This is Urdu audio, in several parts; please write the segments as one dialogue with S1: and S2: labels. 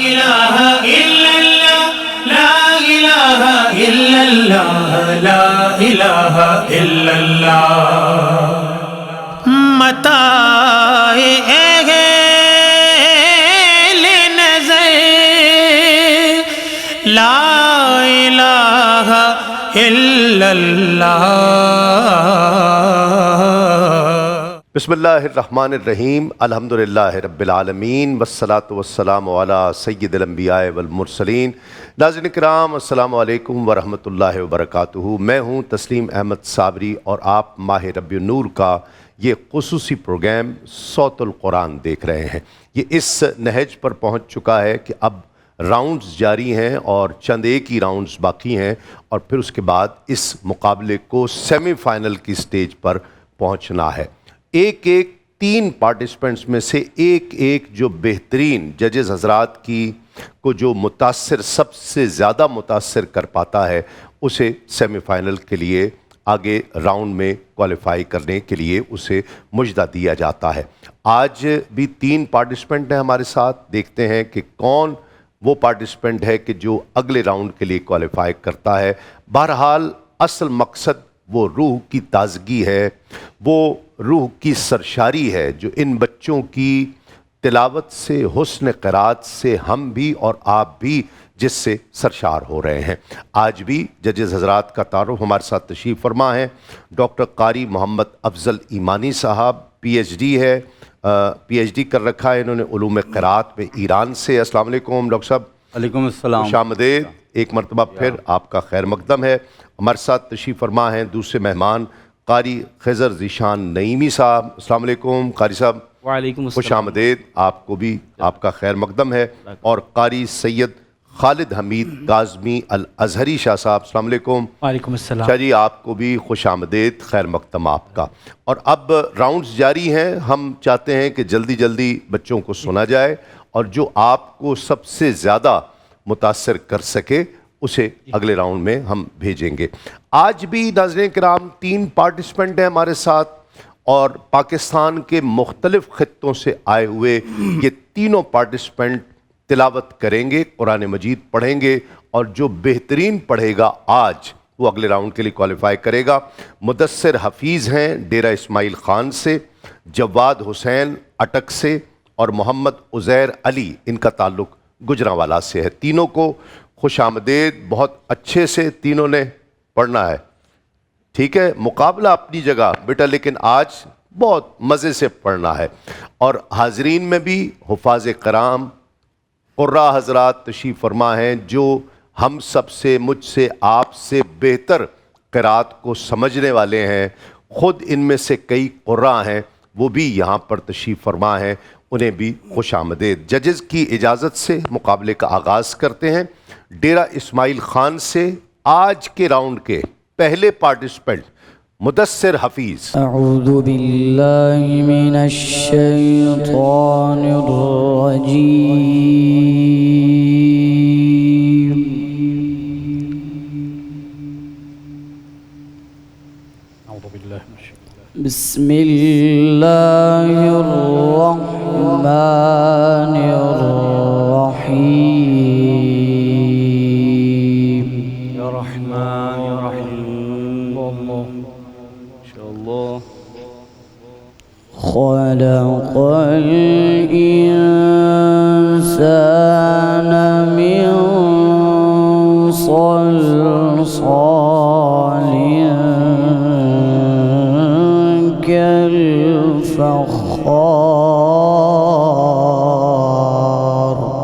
S1: إله إلا الله لا إله إلا الله لا إله إلا الله متاع اہل نظر لا إله إلا الله.
S2: بسم اللہ الرحمن الرحیم. الحمدللہ رب العالمین والصلاة والسلام علی سید الانبیاء والمرسلین. ناظرین کرام السلام علیکم ورحمۃ اللہ وبرکاتہ. میں ہوں تسلیم احمد صابری اور آپ ماہ ربیع النور کا یہ خصوصی پروگرام صوت القرآن دیکھ رہے ہیں. یہ اس نہج پر پہنچ چکا ہے کہ اب راؤنڈز جاری ہیں اور چند ایک ہی راؤنڈز باقی ہیں اور پھر اس کے بعد اس مقابلے کو سیمی فائنل کی سٹیج پر پہنچنا ہے. ایک تین پارٹیسپنٹس میں سے ایک جو بہترین ججز حضرات کو جو سب سے زیادہ متاثر کر پاتا ہے اسے سیمی فائنل کے لیے آگے راؤنڈ میں کوالیفائی کرنے کے لیے اسے مجدہ دیا جاتا ہے. آج بھی 3 پارٹیسپنٹ ہیں ہمارے ساتھ. دیکھتے ہیں کہ کون وہ پارٹیسپنٹ ہے کہ جو اگلے راؤنڈ کے لیے کوالیفائی کرتا ہے. بہرحال اصل مقصد وہ روح کی تازگی ہے، وہ روح کی سرشاری ہے جو ان بچوں کی تلاوت سے، حسن قرات سے ہم بھی اور آپ بھی جس سے سرشار ہو رہے ہیں. آج بھی ججز حضرات کا تعارف ہمارے ساتھ تشریف فرما ہے. ڈاکٹر قاری محمد افضل ایمانی صاحب پی ایچ ڈی کر رکھا ہے انہوں نے علوم قرات میں ایران سے. السلام علیکم ڈاکٹر صاحب.
S3: وعلیکم السلام.
S2: خوش آمدید ایک مرتبہ پھر آپ کا خیر مقدم ہے. ہمارے ساتھ تشریف فرما ہیں دوسرے مہمان قاری خضر ذیشان نعیمی صاحب. السلام علیکم قاری صاحب.
S3: وعلیکم السلام.
S2: خوش آمدید آپ کو بھی آپ کا خیر مقدم ہے. اور قاری سید خالد حمید کاظمی الازہری شاہ صاحب. السلام علیکم.
S3: وعلیکم السلام.
S2: شاہ جی آپ کو بھی خوش آمدید خیر مقدم آپ کا. اور اب راؤنڈز جاری ہیں. ہم چاہتے ہیں کہ جلدی جلدی بچوں کو سنا جائے اور جو آپ کو سب سے زیادہ متاثر کر سکے اسے اگلے راؤنڈ میں ہم بھیجیں گے. آج بھی ناظرین کرام 3 پارٹیسپنٹ ہیں ہمارے ساتھ اور پاکستان کے مختلف خطوں سے آئے ہوئے یہ تینوں پارٹیسپنٹ تلاوت کریں گے، قرآن مجید پڑھیں گے اور جو بہترین پڑھے گا آج وہ اگلے راؤنڈ کے لیے کوالیفائی کرے گا. مدثر حفیظ ہیں ڈیرہ اسماعیل خان سے، جواد حسین اٹک سے اور محمد عزیر علی ان کا تعلق گجرانوالہ سے ہے. تینوں کو خوش آمدید. بہت اچھے سے تینوں نے پڑھنا ہے. ٹھیک ہے، مقابلہ اپنی جگہ بیٹا لیکن آج بہت مزے سے پڑھنا ہے. اور حاضرین میں بھی حفاظ کرام قراء حضرات تشریف فرما ہیں جو ہم سب سے، مجھ سے، آپ سے بہتر قرات کو سمجھنے والے ہیں. خود ان میں سے کئی قراء ہیں وہ بھی یہاں پر تشریف فرما ہیں، انہیں بھی خوش آمدید. ججز کی اجازت سے مقابلے کا آغاز کرتے ہیں. ڈیرہ اسماعیل خان سے آج کے راؤنڈ کے پہلے پارٹیسپنٹ مدثر حفیظ.
S4: اعوذ باللہ من الشیطان الرجیم. بسم اللہ الرحمن الرحیم.
S3: یا رحمان یا رحیم. اللہ انشاءاللہ.
S4: خلق الانسان من صلصال كالفخار.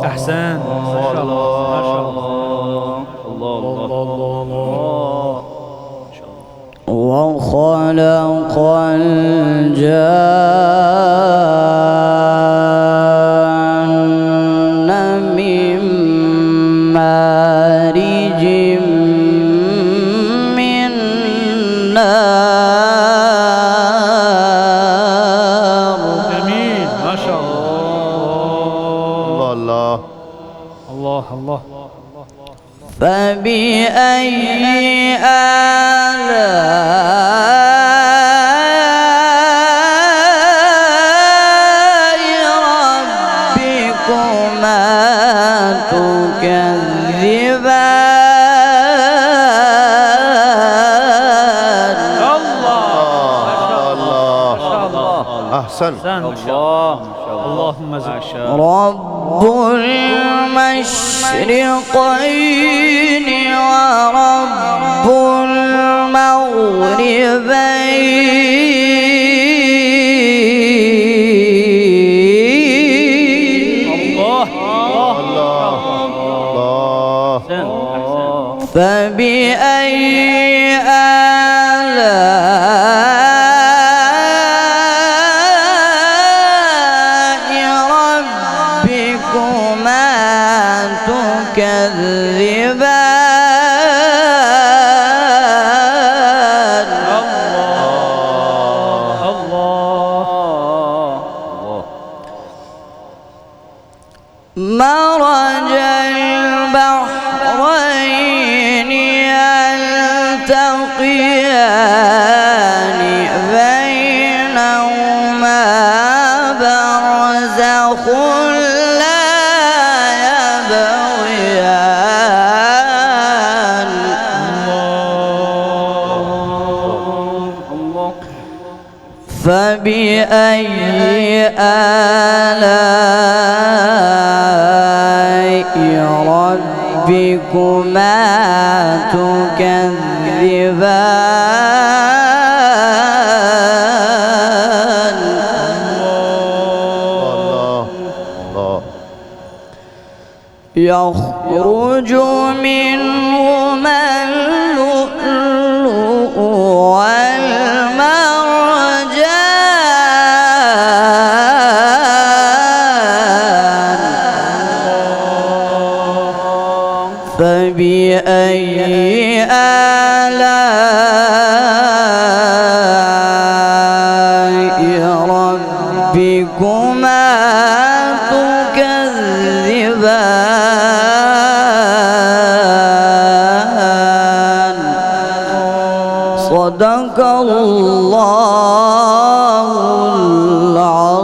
S3: احسن. ما شاء الله ما شاء الله. الله الله.
S4: وخلق الجان من مارج من نار.
S3: جميل ما شاء الله.
S2: اللہ
S3: الله الله.
S4: فبأي آلاء ربكما تكذبان
S2: احسن
S3: اللهم زد
S4: رب المشرقين ورب المغربين فبأي آلاء ربكما تكذبان مرج البحرين يلتقيان بينهما برزخ لا يبغيان فبأي آلاء ربكما تكذبان يخرج منهما اللؤلؤ والمرجان فبأي آلاء ربكما تكذبان صدق الله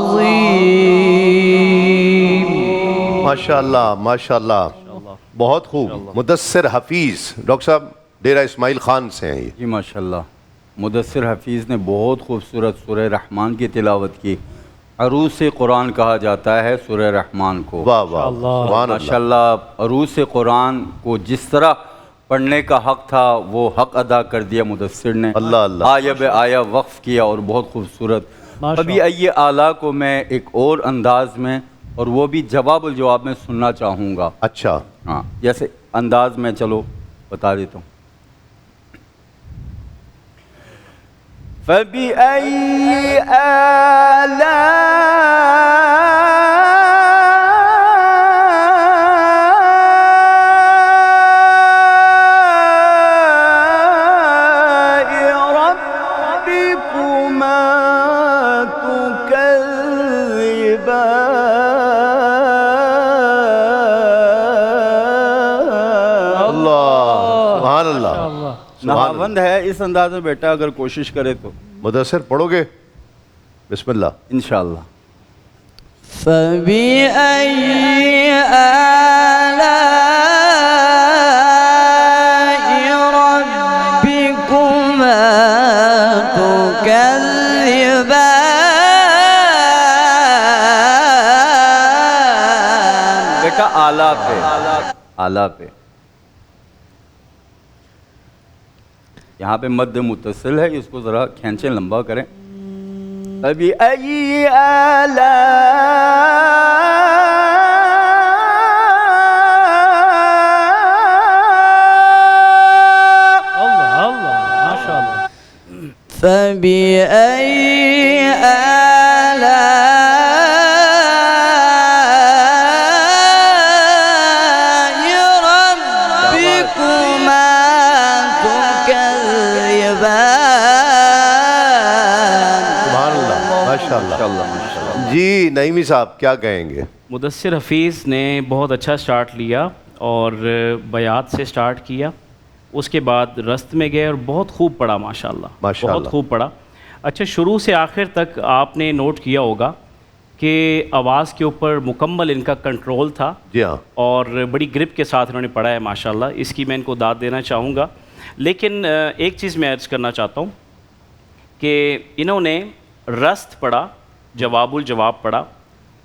S4: العظيم
S2: ماشاءاللہ ماشاءاللہ بہت خوب مدثر حفیظ ڈاکٹر صاحب ڈیرہ اسماعیل خان سے ہیں یہ
S5: جی ماشاءاللہ مدثر حفیظ نے بہت خوبصورت سورہ رحمان کی تلاوت کی عروس قرآن کہا جاتا ہے سورہ رحمان کو
S2: واہ واہ سبحان اللہ
S5: ماشاءاللہ عروس قرآن کو جس طرح پڑھنے کا حق تھا وہ حق ادا کر دیا مدثر نے
S2: اللہ اللہ
S5: آیہ بے آیہ وقف کیا اور بہت خوبصورت ابھی آئیے اعلیٰ کو میں ایک اور انداز میں اور وہ بھی جواب الجواب میں سننا چاہوں گا
S2: اچھا
S5: ہاں جیسے انداز میں چلو بتا دیتا ہوں فَبِأَيِّ آلاء ربكما تكذبان
S2: اللہ سبحان اللہ
S5: نہاوند ہے اس انداز میں بیٹا اگر کوشش کرے تو
S2: مدثر پڑھو گے بسم اللہ
S5: انشاءاللہ
S4: فبأي آلاء ربكما تكذبان
S5: بیٹا اعلیٰ پہ اعلیٰ پہ یہاں پہ مد متصل ہے اس کو ذرا کھینچیں لمبا کریں ابھی ای
S4: فبأي آلاء ربكما تكذبان
S2: سبحان اللہ ماشاءاللہ جی نعیمی صاحب کیا کہیں گے؟
S3: مدثر حفیظ نے بہت اچھا سٹارٹ لیا اور بیات سے سٹارٹ کیا، اس کے بعد رست میں گئے اور بہت خوب پڑھا ماشاءاللہ بہت خوب پڑھا۔ اچھا شروع سے آخر تک آپ نے نوٹ کیا ہوگا کہ آواز کے اوپر مکمل ان کا کنٹرول تھا
S2: جی ہاں،
S3: اور بڑی گرپ کے ساتھ انہوں نے پڑھا ہے ماشاءاللہ، اس کی میں ان کو داد دینا چاہوں گا. لیکن ایک چیز میں عرض کرنا چاہتا ہوں کہ انہوں نے رست پڑھا، جواب الجواب پڑھا،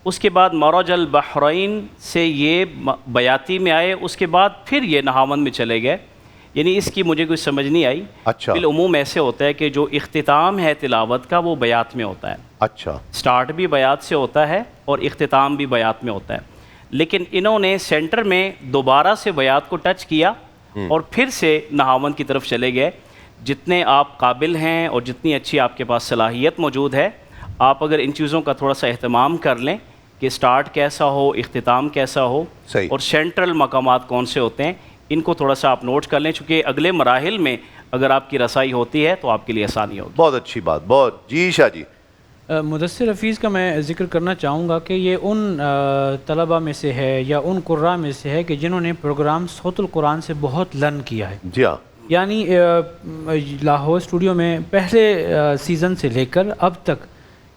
S3: اس کے بعد مرج البحرین سے یہ بیاتی میں آئے، اس کے بعد پھر یہ نہاوند میں چلے گئے. یعنی اس کی مجھے کوئی سمجھ نہیں آئی.
S2: اچھا
S3: بالعموم ایسے ہوتا ہے کہ جو اختتام ہے تلاوت کا وہ بیات میں ہوتا ہے،
S2: اچھا
S3: سٹارٹ بھی بیات سے ہوتا ہے اور اختتام بھی بیات میں ہوتا ہے. لیکن انہوں نے سینٹر میں دوبارہ سے بیات کو ٹچ کیا اور پھر سے نہاوند کی طرف چلے گئے. جتنے آپ قابل ہیں اور جتنی اچھی آپ کے پاس صلاحیت موجود ہے، آپ اگر ان چیزوں کا تھوڑا سا اہتمام کر لیں کہ سٹارٹ کیسا ہو، اختتام کیسا ہو
S2: صحیح.
S3: اور سینٹرل مقامات کون سے ہوتے ہیں، ان کو تھوڑا سا آپ نوٹ کر لیں، چونکہ اگلے مراحل میں اگر آپ کی رسائی ہوتی ہے تو آپ کے لیے آسانی ہوگی.
S2: بہت اچھی بات. بہت جی شاہ جی.
S6: مدثر حفیظ کا میں ذکر کرنا چاہوں گا کہ یہ ان طلبہ میں سے ہے یا ان قراء میں سے ہے کہ جنہوں نے پروگرام صوت القرآن سے بہت لرن کیا ہے.
S2: جی ہاں،
S6: یعنی لاہور اسٹوڈیو میں پہلے سیزن سے لے کر اب تک،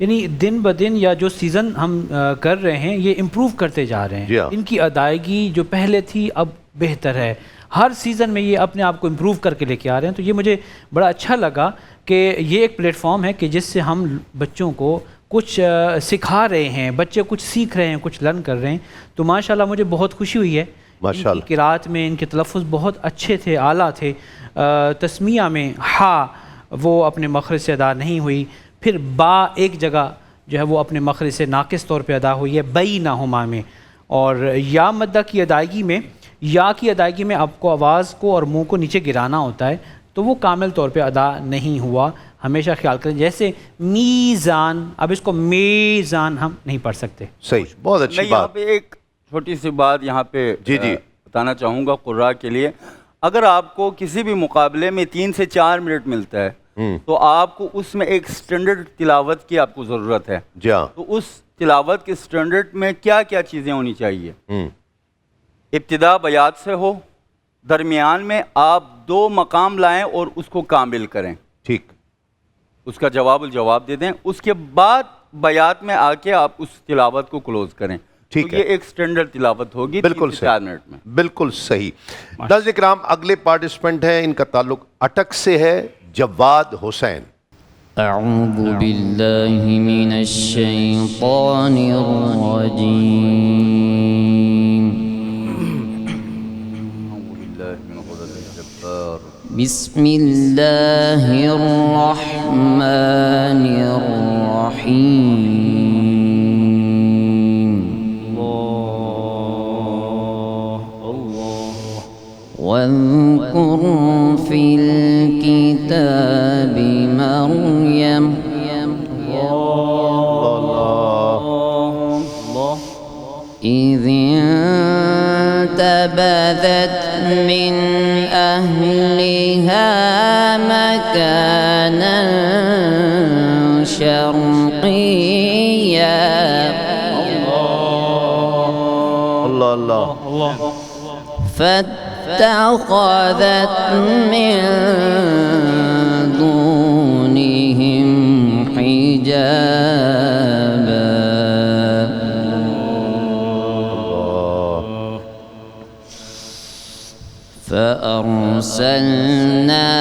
S6: یعنی دن بدن یا جو سیزن ہم کر رہے ہیں یہ امپروو کرتے جا رہے
S2: جی
S6: ہیں.
S2: ہاں.
S6: ان کی ادائیگی جو پہلے تھی اب بہتر ہے. ہر سیزن میں یہ اپنے آپ کو امپروو کر کے لے کے آ رہے ہیں. تو یہ مجھے بڑا اچھا لگا کہ یہ ایک پلیٹ فارم ہے کہ جس سے ہم بچوں کو کچھ سکھا رہے ہیں، بچے کچھ سیکھ رہے ہیں، کچھ لرن کر رہے ہیں. تو ماشاءاللہ مجھے بہت خوشی ہوئی ہے.
S2: ماشاءاللہ.
S6: ان کی قرات میں ان کے تلفظ بہت اچھے تھے، اعلیٰ تھے. تسمیہ میں ہا وہ اپنے مخرج سے ادا نہیں ہوئی. پھر با ایک جگہ جو ہے وہ اپنے مخرج سے ناقص طور پہ ادا ہوئی ہے بینہما میں. اور یا مدہ کی ادائیگی میں، یا کی ادائیگی میں آپ کو آواز کو اور منہ کو نیچے گرانا ہوتا ہے تو وہ کامل طور پہ ادا نہیں ہوا. ہمیشہ خیال کریں جیسے میزان، اب اس کو میزان ہم نہیں پڑھ سکتے.
S2: صحیح، بہت اچھی
S5: میں یہاں
S2: بات.
S5: پہ ایک چھوٹی سی بات یہاں پہ
S2: جی جی
S5: بتانا چاہوں گا قراء کے لیے. اگر آپ کو کسی بھی مقابلے میں 3 سے 4 منٹ ملتا ہے تو آپ کو اس میں ایک سٹینڈرڈ تلاوت کی آپ کو ضرورت ہے.
S2: جی ہاں.
S5: تو اس تلاوت کے سٹینڈرڈ میں کیا کیا چیزیں ہونی چاہیے؟ ابتدا بیات سے ہو، درمیان میں آپ 2 مقام لائیں اور اس کو کامل کریں،
S2: ٹھیک،
S5: اس کا جواب الجواب دے دیں. اس کے بعد بیات میں آ کے آپ اس تلاوت کو کلوز کریں.
S2: ٹھیک
S5: تو
S2: ہے.
S5: یہ ایک سٹینڈرڈ تلاوت ہوگی
S2: بالکل
S5: 3 سے 4
S2: صحیح،
S5: منٹ میں.
S2: بالکل صحیح. ناظرین کرام، اگلے پارٹیسپنٹ ہیں، ان کا تعلق اٹک سے ہے، جواد حسین.
S7: أعوذ بالله من الشيطان الرجيم بسم الله الرحمن الرحيم واذكر في الكتاب مريم إذ انتبذت من أهلها مكانا شرقيا
S2: اللہ اللہ.
S7: فاتخذت من دونهم حجابا فأرسلنا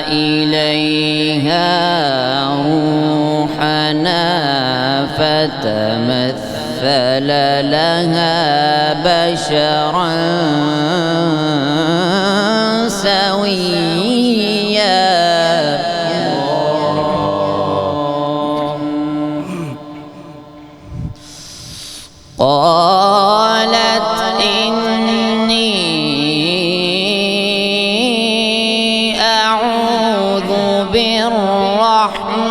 S7: إليها روحنا فتمثل لها بشرا سويا قالت إني أعوذ بالرحمن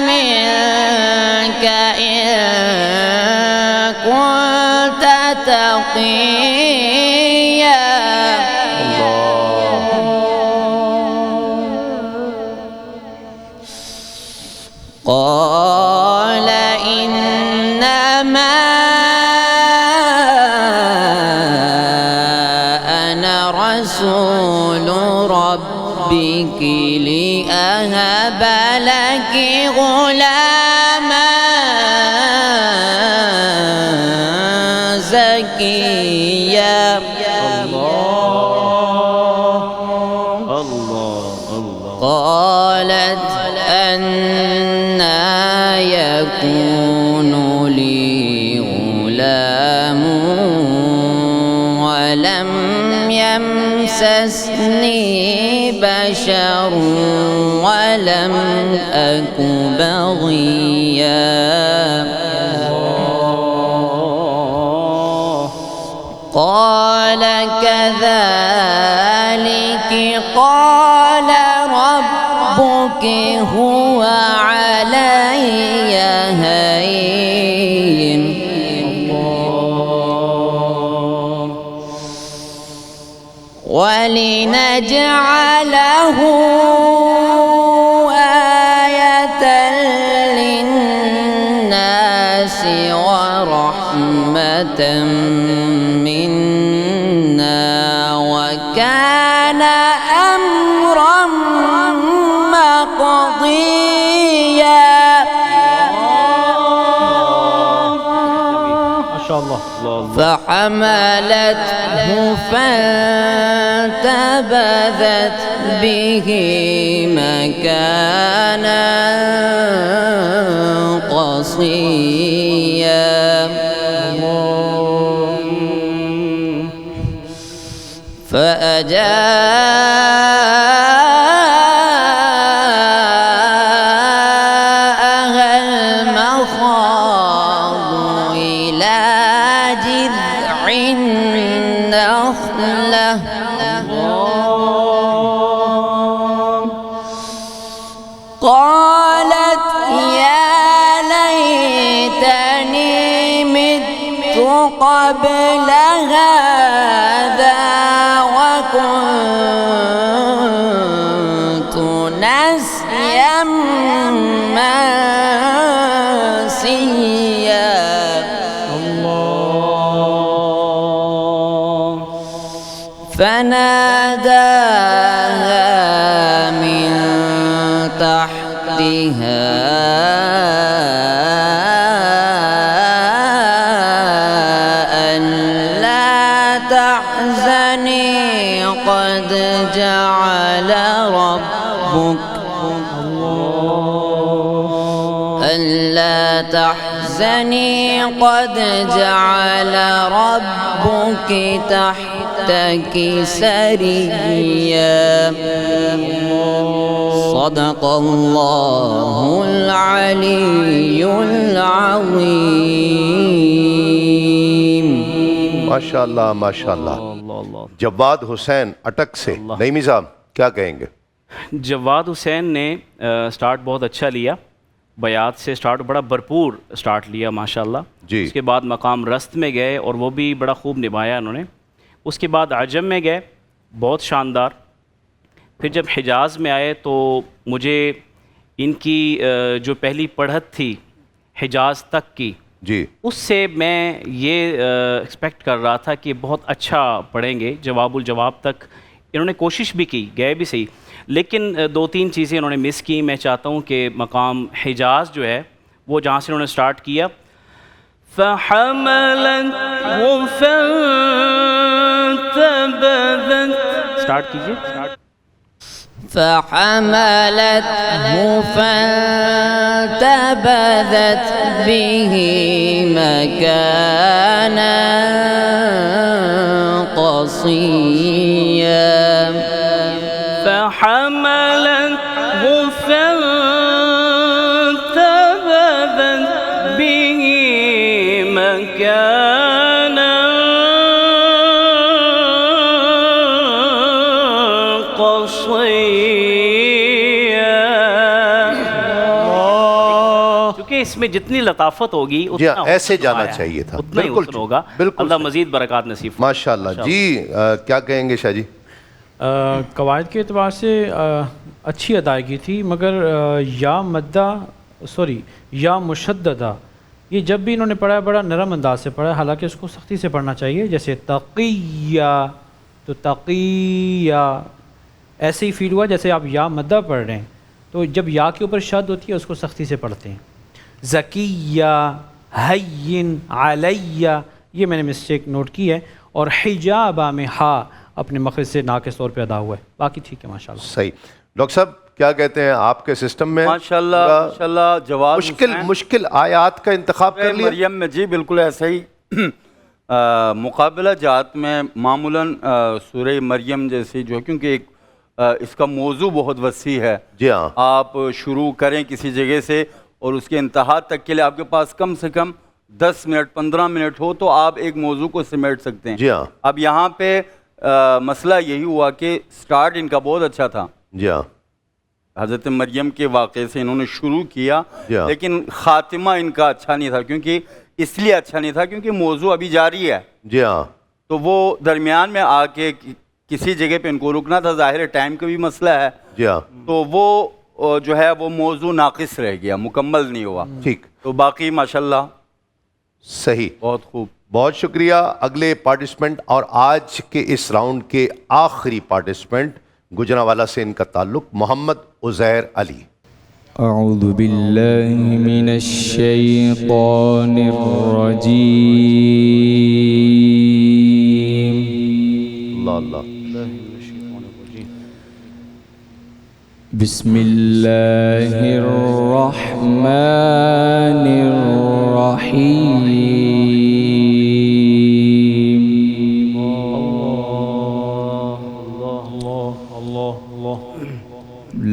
S7: منك إن كنت تقيا قال إنما أنا رسول ربك لأهب لك زكيا قالت أنى يكون لي غلام ولم يمسسني بشر ولم أك بغيا قال كذلك قال ربك هو علي هين ولنجعله آية للناس ورحمة منا وكان أمرا مقضيا.
S6: ما شاء الله.
S7: فحملته فانتبذت به مكانا قصيا فأجاءها المخاض إلى جذع النخلة قالت يا ليتني مت قبل هذا وكنت نسيا منسيا. فناداها من تحتها ألا تحزني قد جعل ربك ألا تحزني قد جعل ربك تحتك سريا. صدق الله العلي العظيم.
S2: ماشاءاللہ ماشاءاللہ. جواد حسین اٹک سے نعیمی صاحب کیا کہیں گے؟
S3: جواد حسین نے سٹارٹ بہت اچھا لیا، بیات سے سٹارٹ بڑا بھرپور سٹارٹ لیا ماشاءاللہ.
S2: جی.
S3: اس کے بعد مقام رست میں گئے اور وہ بھی بڑا خوب نبھایا انہوں نے. اس کے بعد عجم میں گئے، بہت شاندار. پھر جب حجاز میں آئے تو مجھے ان کی جو پہلی پڑھت تھی حجاز تک کی،
S2: جی،
S3: اس سے میں یہ ایکسپیکٹ کر رہا تھا کہ بہت اچھا پڑھیں گے. جواب الجواب تک انہوں نے کوشش بھی کی، گئے بھی صحیح، لیکن دو تین چیزیں انہوں نے مس کی. میں چاہتا ہوں کہ مقام حجاز جو ہے وہ جہاں سے انہوں نے سٹارٹ کیا فَحَمَلَتْهُ فَانْتَبَذَتْ، سٹارٹ کیجئے.
S7: فحملته فانتبذت به مكانا قصيا
S3: فحملته فانتبذت به مكانا اس میں جتنی لطافت ہوگی اتنا
S2: ایسے جانا چاہیے تھا،
S3: اتنا ہی حسن ہوگا. اللہ مزید برکات نصیب.
S2: ماشاءاللہ. جی کیا کہیں گے شاہ جی؟
S6: قواعد کے اعتبار سے اچھی ادائیگی تھی، مگر یا مدہ یا مشددہ یہ جب بھی انہوں نے پڑھا ہے بڑا نرم انداز سے پڑھا ہے، حالانکہ اس کو سختی سے پڑھنا چاہیے. جیسے تقیہ تو تقیہ ایسے ہی فیل ہوا جیسے آپ یا مدہ پڑھ رہے ہیں، تو جب یا کے اوپر شد ہوتی ہے اس کو سختی سے پڑھتے ہیں. زکیہ، حین، علیہ، یہ میں نے مسٹیک نوٹ کی ہے، اور حجابہ میں ہا اپنے مخرج سے ناقص طور پہ ادا ہوا ہے، باقی ٹھیک ہے ماشاءاللہ۔
S2: صحیح۔ ڈاکٹر صاحب کیا کہتے ہیں آپ کے سسٹم میں
S5: ماشاءاللہ جواز
S2: مشکل آیات کا انتخاب کر لیا؟
S5: مریم میں جی بالکل ایسا ہی مقابلہ جات میں معمولاً سورہ مریم جیسی جو ہے، کیونکہ ایک اس کا موضوع بہت وسیع ہے،
S2: جی ہاں،
S5: آپ شروع کریں کسی جگہ سے اور اس کے انتہا تک کے لیے آپ کے پاس کم سے کم 10 منٹ 15 منٹ ہو تو آپ ایک موضوع کو سمیٹ سکتے ہیں۔
S2: جی ہاں،
S5: اب یہاں پہ مسئلہ یہی ہوا کہ سٹارٹ ان کا بہت اچھا تھا،
S2: جی ہاں،
S5: حضرت مریم کے واقعے سے انہوں نے شروع کیا،
S2: Yeah.
S5: لیکن خاتمہ ان کا اچھا نہیں تھا، کیونکہ اس لیے اچھا نہیں تھا کیونکہ موضوع ابھی جاری ہے،
S2: جی ہاں،
S5: تو وہ درمیان میں آ کے کسی جگہ پہ ان کو رکنا تھا، ظاہر ہے ٹائم کا بھی مسئلہ ہے،
S2: جی ہاں،
S5: تو وہ جو ہے وہ موضوع ناقص رہ گیا، مکمل نہیں ہوا۔
S2: ٹھیک،
S5: تو باقی ماشاءاللہ
S2: صحیح،
S5: بہت خوب۔
S2: بہت شکریہ۔ اگلے پارٹیسپنٹ اور آج کے اس راؤنڈ کے آخری پارٹیسپنٹ گجرانوالہ سے ان کا تعلق محمد عزیر علی۔
S8: اعوذ باللہ من الشیطان الرجیم،
S2: اللہ اللہ،
S8: بسم اللہ الرحمن الرحیم،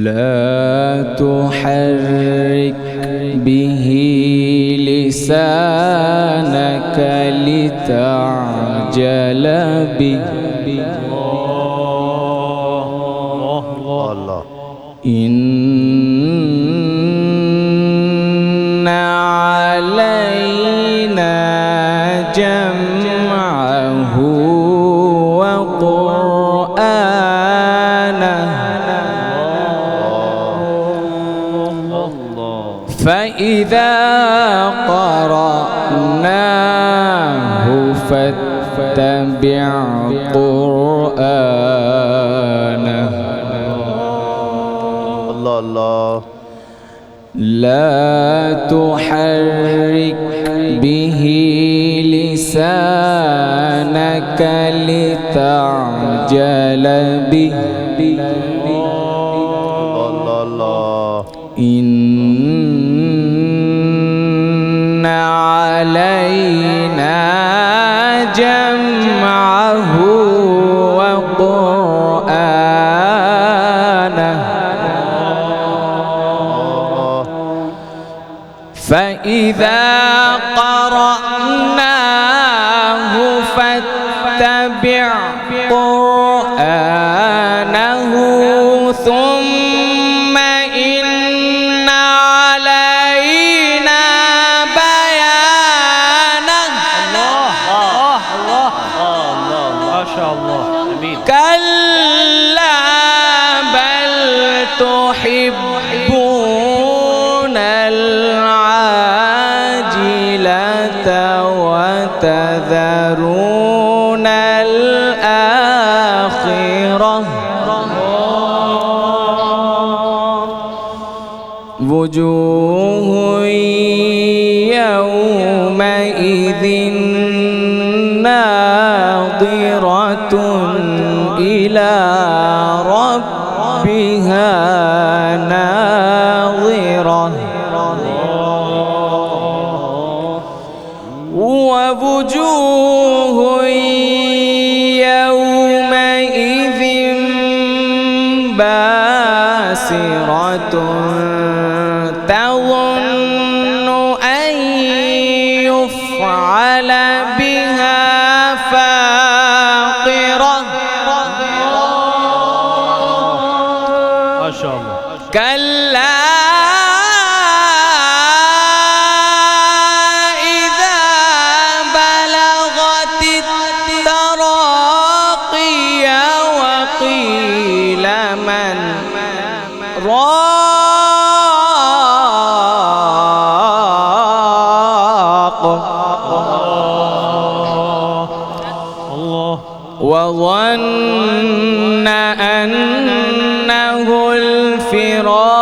S8: لا تحرك به لسانك لتعجل به،
S2: اللہ،
S8: إن علينا جمعه وقرآنه، فإذا قرأناه فاتبع قرآنه،
S2: اللہ اللہ،
S8: لا تحرك به لسانك لتعجل به،
S2: اللہ اللہ،
S8: إن علينا جمعه وقرآنه، فإذا قرأناه فاتبع قرآنه، ثم إن علينا بيانه،
S6: ماشاءاللہ، امین۔
S8: كلا بل تحبون العاجلة وتذرون الآخرة، وجوه يومئذ ناظرة إلى ربها ناظرة، ووجوه يومئذ باسرة تظن أن يفعل بها فاقرة،
S6: ماشاءاللہ،
S8: كلا إذا بلغت التراقي وقيل من راق، وظن أنه الفراق،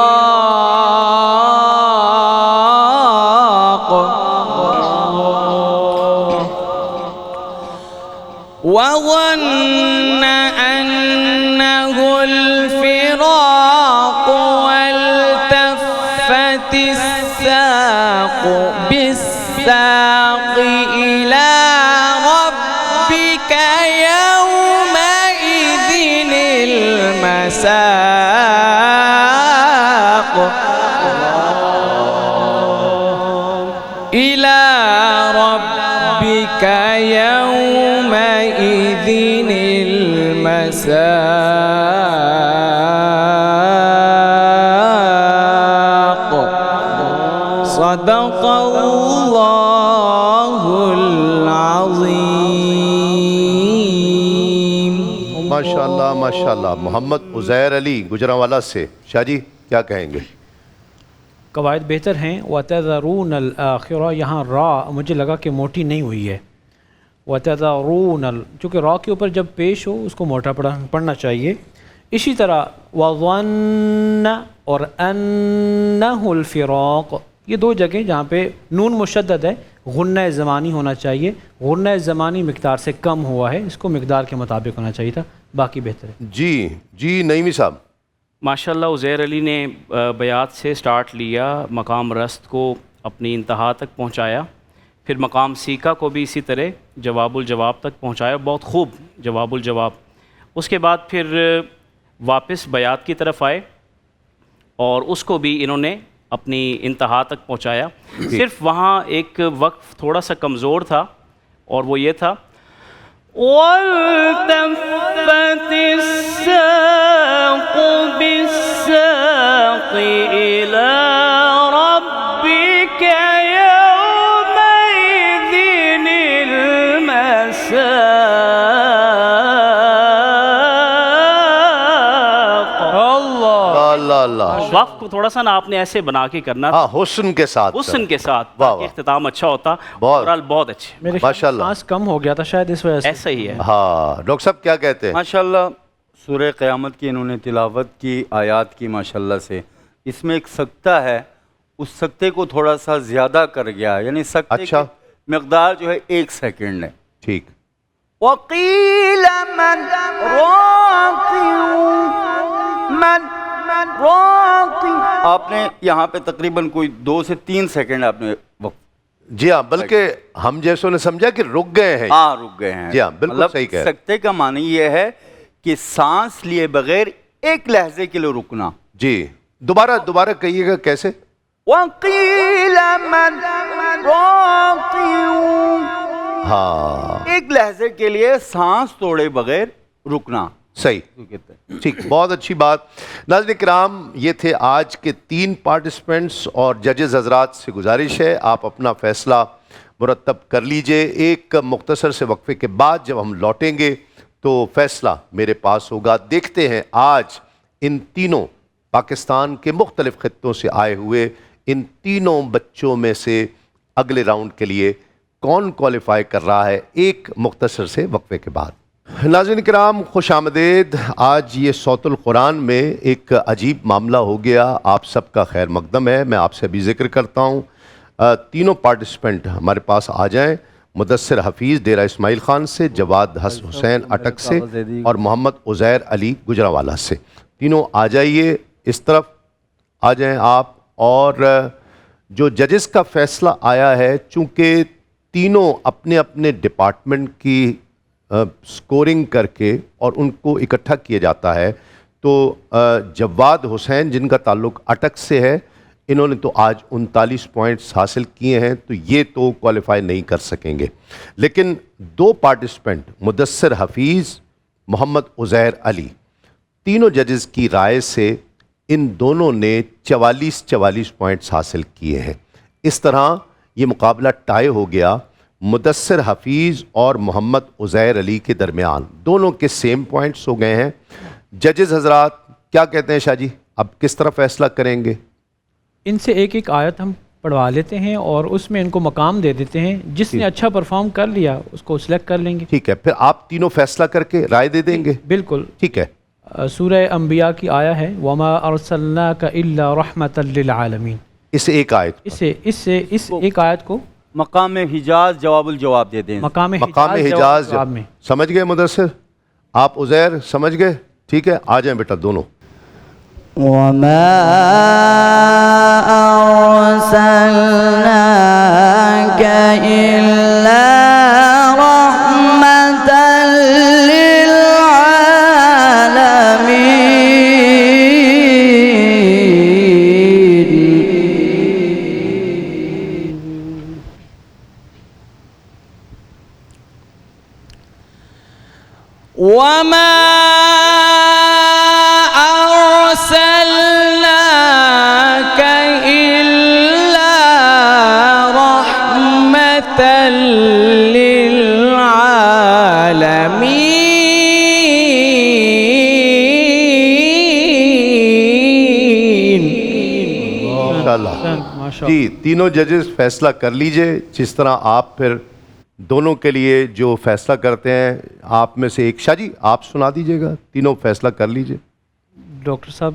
S8: وظن أنه الفراق والتفت الساق بالساق إلى ربك يومئذ المساق إلى ربك يومئذ المساق صدق الله العظيم
S2: ماشاءاللہ ماشاءاللہ. محمد عزیر علی گجرانوالہ سے، شاہ جی کیا کہیں گے؟
S6: قواعد بہتر ہیں. وَتَذَرُونَ الْآخِرَةَ، یہاں را مجھے لگا کہ موٹی نہیں ہوئی ہے. وَتَذَرُونَ چونکہ را کے اوپر جب پیش ہو اس کو موٹا پڑھنا چاہیے. اسی طرح وَظَنَّ اور أَنَّهُ الْفِرَاقُ، یہ دو جگہ جہاں پہ نون مشدد ہے، غنہ زمانی ہونا چاہیے. غنہ زمانی مقدار سے کم ہوا ہے، اس کو مقدار کے مطابق ہونا چاہیے تھا. باقی بہتر ہے.
S2: جی نعیمی صاحب.
S3: ماشاءاللہ عزیر علی نے بیات سے سٹارٹ لیا، مقام رست کو اپنی انتہا تک پہنچایا، پھر مقام سیکا کو بھی اسی طرح جواب الجواب تک پہنچایا. بہت خوب جواب الجواب. اس کے بعد پھر واپس بیات کی طرف آئے اور اس کو بھی انہوں نے اپنی انتہا تک پہنچایا. صرف وہاں ایک وقف تھوڑا سا کمزور تھا اور وہ یہ تھا وَالْتَفَّتِ السَّاقُ بِالسَّاقِ إِلَى رَبِّكَ يَوْمَئِذٍ المساق.
S2: اللہ اللہ.
S3: وقف کو تھوڑا سا نا آپ نے ایسے بنا کے کرنا تھا،
S2: ہاں حسن کے ساتھ.
S3: حسن کے ساتھ،
S2: واہ
S3: تاکہ
S2: واہ.
S3: اختتام اچھا ہوتا.
S2: بہت.
S3: اوورال بہت اچھے.
S6: میرے
S2: ماشاءاللہ.
S6: سانس کم ہو گیا تھا شاید اس وجہ سے.
S3: ایسا ہی ہے.
S2: ہاں ڈاکٹر صاحب کیا کہتے ہیں؟
S5: ماشاءاللہ سورہ قیامت کی انہوں نے تلاوت کی، آیات کی ماشاءاللہ سے. اس میں ایک سکتہ ہے، اس سکتے کو تھوڑا سا زیادہ کر گیا، یعنی سکتے
S2: اچھا.
S5: کی مقدار جو ہے 1 سیکنڈ ہے.
S2: ٹھیک.
S5: وَقِيلَ مَنْ رَاقٍ مَنْ رَاقٍ، آپ نے یہاں پہ تقریباً کوئی 2 سے 3 سیکنڈ آپ نے وقت.
S2: جی ہاں، بلکہ ہم جیسوں نے سمجھا کہ رک گئے ہیں.
S5: ہاں رک گئے ہیں.
S2: جی ہاں بالکل
S5: مطلب
S2: صحیح کہہ رہے ہیں.
S5: سکتے کا معنی یہ ہے کہ سانس لیے بغیر 1 لحظے کے لیے رکنا.
S2: جی دوبارہ کہیے گا کیسے؟
S5: وَقِيلَ مَنْ رَاقٍ،
S2: ہاں
S5: 1 لحظے کے لیے سانس توڑے بغیر رکنا.
S2: صحیح. ٹھیک، بہت اچھی بات. ناظرین کرام، یہ تھے آج کے 3 پارٹیسپینٹس اور ججز حضرات سے گزارش ہے آپ اپنا فیصلہ مرتب کر لیجئے. ایک مختصر سے وقفے کے بعد جب ہم لوٹیں گے تو فیصلہ میرے پاس ہوگا. دیکھتے ہیں آج ان تینوں پاکستان کے مختلف خطوں سے آئے ہوئے ان تینوں بچوں میں سے اگلے راؤنڈ کے لیے کون کوالیفائی کر رہا ہے، ایک مختصر سے وقفے کے بعد. ناظرین کرام خوش آمدید. آج یہ صوت القرآن میں ایک عجیب معاملہ ہو گیا، آپ سب کا خیر مقدم ہے. میں آپ سے ابھی ذکر کرتا ہوں. تینوں پارٹیسپینٹ ہمارے پاس آ جائیں. مدثر حفیظ ڈیرہ اسماعیل خان سے، جواد حسین اٹک سے اور محمد عزیر علی گجرانوالہ سے. تینوں آ جائیے، اس طرف آ جائیں آپ. اور جو ججز کا فیصلہ آیا ہے، چونکہ تینوں اپنے اپنے ڈپارٹمنٹ کی سکورنگ کر کے اور ان کو اکٹھا کیا جاتا ہے، تو جواد حسین جن کا تعلق اٹک سے ہے، انہوں نے تو آج 39 پوائنٹس حاصل کیے ہیں، تو یہ تو کوالیفائی نہیں کر سکیں گے. لیکن 2 پارٹیسپینٹ مدثر حفیظ، محمد عزیر علی، تینوں ججز کی رائے سے ان دونوں نے 44 پوائنٹس حاصل کیے ہیں. اس طرح یہ مقابلہ ٹائی ہو گیا مدثر حفیظ اور محمد عزیر علی کے درمیان. دونوں کے سیم پوائنٹس ہو گئے ہیں. ججز حضرات کیا کہتے ہیں شاہ جی، اب کس طرح فیصلہ کریں گے؟
S6: ان سے ایک ایک آیت ہم پڑھوا لیتے ہیں اور اس میں ان کو مقام دے دیتے ہیں. جس نے اچھا پرفارم کر لیا اس کو سلیکٹ کر لیں گے.
S2: ٹھیک ہے، پھر آپ تینوں فیصلہ کر کے رائے دے دیں گے.
S6: بالکل
S2: ٹھیک ہے.
S6: سورہ انبیاء کی آیا ہے وَمَا أَرْسَلْنَاكَ إِلَّا رَحْمَةً لِّلْعَالَمِينَ.
S2: اس ایک آیت
S6: اس ایک آیت کو
S5: مقام حجاز جواب الجواب دے دیں.
S6: مقام
S2: حجاز
S6: جواب میں
S2: سمجھ گئے مدثر؟ آپ عزیر سمجھ گئے؟ ٹھیک ہے، آ جائیں بیٹا دونوں.
S4: وما أرسلناك إلا رحمة للعالمين.
S8: وما أرسلناك إلا رحمة للعالمين.
S2: ماشاءاللہ. جی تینوں ججز فیصلہ کر لیجئے جس طرح آپ پھر دونوں کے لیے جو فیصلہ کرتے ہیں. آپ میں سے ایک شاہ جی آپ سنا دیجئے گا، تینوں فیصلہ کر لیجئے.
S6: ڈاکٹر صاحب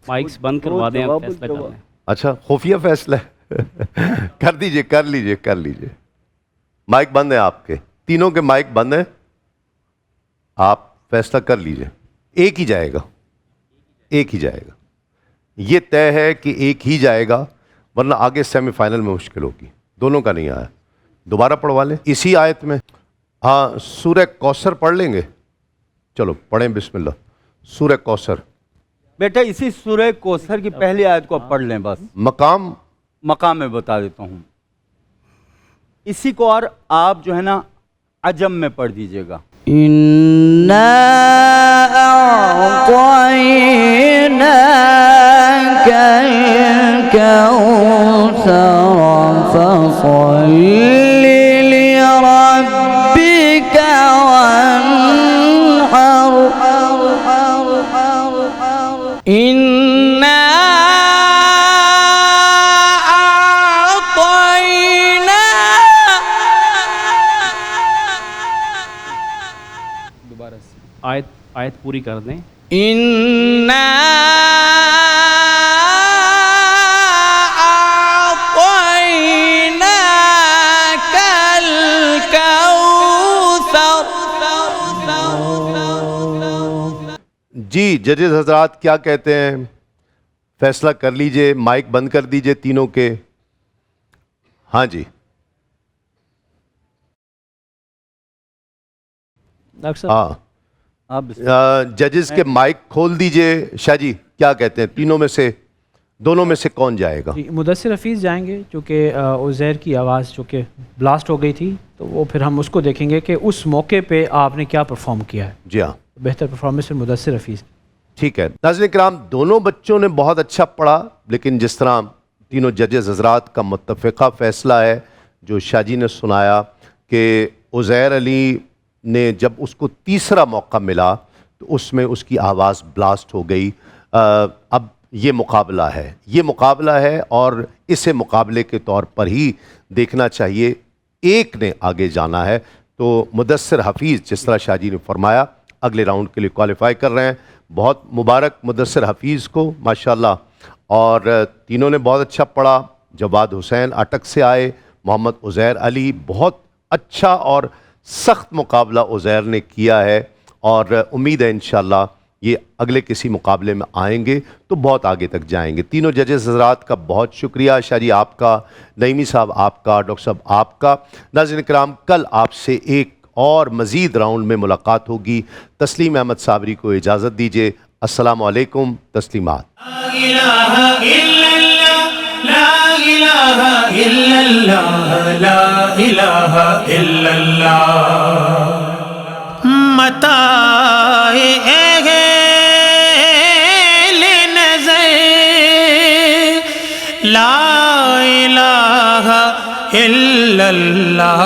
S3: مائکس بند کروا دیں، آپ فیصلہ کر لیں.
S2: اچھا خفیہ فیصلہ ہے کر دیجئے کر لیجئے. مائک بند ہے آپ کے، تینوں کے مائک بند ہیں. آپ فیصلہ کر لیجئے. ایک ہی جائے گا. یہ طے ہے کہ ایک ہی جائے گا، ورنہ آگے سیمی فائنل میں مشکل ہوگی. دونوں کا نہیں آیا. دوبارہ پڑھوا لیں اسی آیت میں. ہاں سورہ کوثر پڑھ لیں گے؟ چلو پڑھیں بسم اللہ. سورہ کوثر.
S5: بیٹا اسی سورہ کوثر کی پہلی آیت کو آپ پڑھ لیں بس.
S2: مقام
S5: میں بتا دیتا ہوں. اسی کو اور آپ جو ہے نا عجم میں پڑھ دیجئے گا.
S4: إنا أعطيناك الكوثر فصل لربك وانحر
S8: إنا
S3: آیت پوری کر دیں.
S8: إنا أعطيناك الكوثر.
S2: جی ججز حضرات کیا کہتے ہیں؟ فیصلہ کر لیجئے. مائک بند کر دیجئے تینوں کے. ہاں جی
S6: ڈاکٹر صاحب
S2: ہاں ججز کے مائک کھول دیجئے. شاہ جی کیا کہتے ہیں؟ تینوں میں سے دونوں میں سے کون جائے گا؟
S6: جی مدثر حفیظ جائیں گے چونکہ عزیر کی آواز چونکہ بلاسٹ ہو گئی تھی، تو وہ پھر ہم اس کو دیکھیں گے کہ اس موقع پہ آپ نے کیا پرفارم کیا ہے.
S2: جی ہاں
S6: بہتر پرفارمنس پھر مدثر حفیظ.
S2: ٹھیک ہے. ناظرین کرام دونوں بچوں نے بہت اچھا پڑھا، لیکن جس طرح تینوں ججز حضرات کا متفقہ فیصلہ ہے جو شاہ جی نے سنایا کہ عزیر علی نے جب اس کو تیسرا موقع ملا تو اس میں اس کی آواز بلاسٹ ہو گئی. اب یہ مقابلہ ہے اور اسے مقابلے کے طور پر ہی دیکھنا چاہیے. ایک نے آگے جانا ہے. تو مدثر حفیظ جس طرح شاہ جی نے فرمایا اگلے راؤنڈ کے لیے کوالیفائی کر رہے ہیں. بہت مبارک مدثر حفیظ کو ماشاءاللہ. اور تینوں نے بہت اچھا پڑھا. جواد حسین اٹک سے آئے، محمد عزیر علی. بہت اچھا اور سخت مقابلہ عزیر نے کیا ہے، اور امید ہے انشاءاللہ یہ اگلے کسی مقابلے میں آئیں گے تو بہت آگے تک جائیں گے. تینوں ججز حضرات کا بہت شکریہ. شاہ جی آپ کا، نعیمی صاحب آپ کا، ڈاکٹر صاحب آپ کا. ناظرین کرام کل آپ سے ایک اور مزید راؤنڈ میں ملاقات ہوگی. تسلیم احمد صابری کو اجازت دیجیے. السلام علیکم. تسلیمات.
S1: لا الہ الا اللہ، لا الہ الا اللہ، لا الہ الا اللہ. متاع اہل نظر لا الہ الا اللہ.